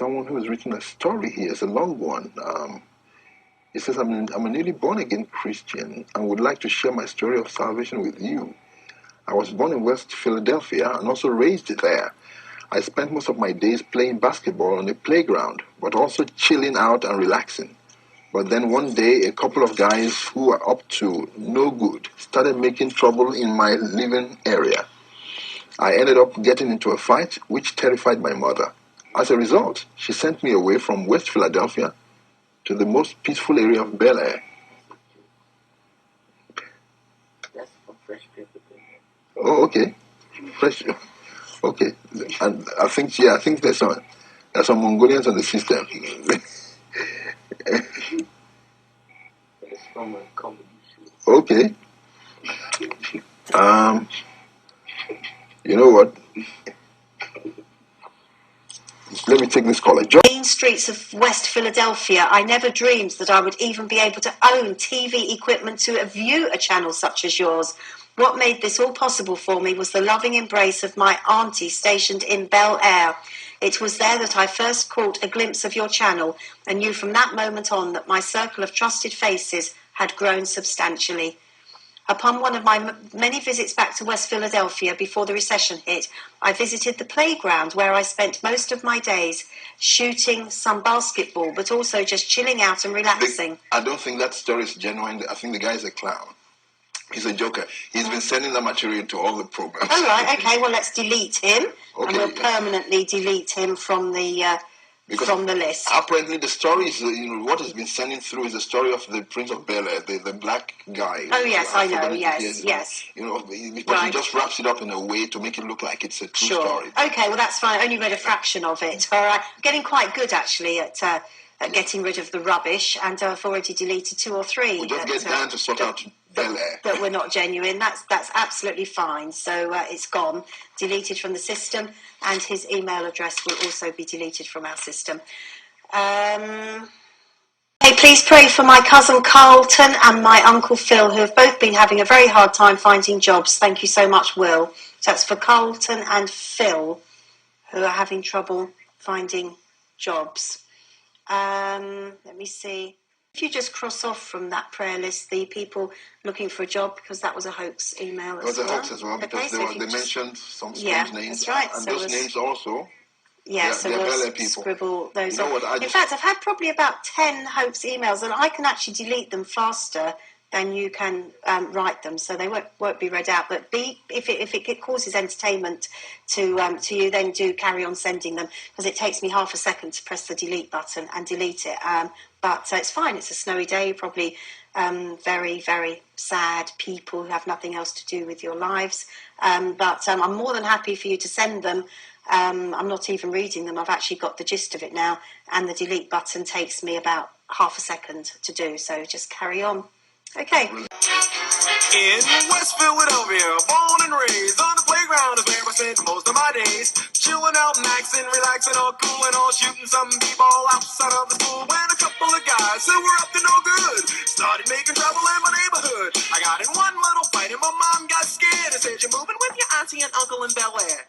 someone who has written a story here. It's a long one. It says, I'm a newly born again Christian and would like to share my story of salvation with you. I was born in West Philadelphia and also raised there. I spent most of my days playing basketball on a playground, but also chilling out and relaxing. But then one day, a couple of guys who were up to no good started making trouble in my living area. I ended up getting into a fight, which terrified my mother. As a result, she sent me away from West Philadelphia to the most peaceful area of Bel Air. That's from Fresh Paper. Oh, okay. Fresh. Okay. And I think there's some Mongolians on the system. It's from a comedy show. Okay. You know what? Let me take this caller. Main streets of West Philadelphia, I never dreamed that I would even be able to own TV equipment to view a channel such as yours. What made this all possible for me was the loving embrace of my auntie stationed in Bel Air. It was there that I first caught a glimpse of your channel and knew from that moment on that my circle of trusted faces had grown substantially. Upon one of my many visits back to West Philadelphia before the recession hit, I visited the playground where I spent most of my days shooting some basketball, but also just chilling out and relaxing. I don't think that story is genuine. I think the guy is a clown. He's a joker. He's been sending the material to all the programs. All right, okay, well, let's delete him. Okay, and we'll permanently delete him from the list. Apparently, the story is, what has been sending through is the story of the Prince of Bel Air, the black guy. Oh, yes, I know, yes. But he just wraps it up in a way to make it look like it's a true story. Okay, well, that's fine. I only read a fraction of it. All right. I'm getting quite good, actually, at getting rid of the rubbish, and I've already deleted 2 or 3. We'll just get Dan to sort out Bel Air. That were not genuine. That's absolutely fine. So it's gone, deleted from the system, and his email address will also be deleted from our system. Hey, please pray for my cousin Carlton and my uncle Phil, who have both been having a very hard time finding jobs. Thank you so much, Will. So that's for Carlton and Phil, who are having trouble finding jobs. Let me see. If you just cross off from that prayer list the people looking for a job, because that was a hoax email as well. It was a hoax as well, because they mentioned some strange names. That's right. And those names also. Yeah, so we'll scribble those off. In fact, I've had probably about 10 hoax emails, and I can actually delete them faster than you can write them, so they won't be read out. But if it causes entertainment to you, then do carry on sending them, because it takes me half a second to press the delete button and delete it. But it's fine. It's a snowy day. Probably very, very sad people who have nothing else to do with your lives. But I'm more than happy for you to send them. I'm not even reading them. I've actually got the gist of it now, and the delete button takes me about half a second to do. So just carry on. Okay. In West Philadelphia, born and raised on the playground is where I spent most of my days. Chilling out, maxing, relaxing, all cool and all shooting some b-ball outside of the school. When a couple of guys who were up to no good started making trouble in my neighborhood. I got in one little fight and my mom got scared and said, "You're moving with your auntie and uncle in Bel Air."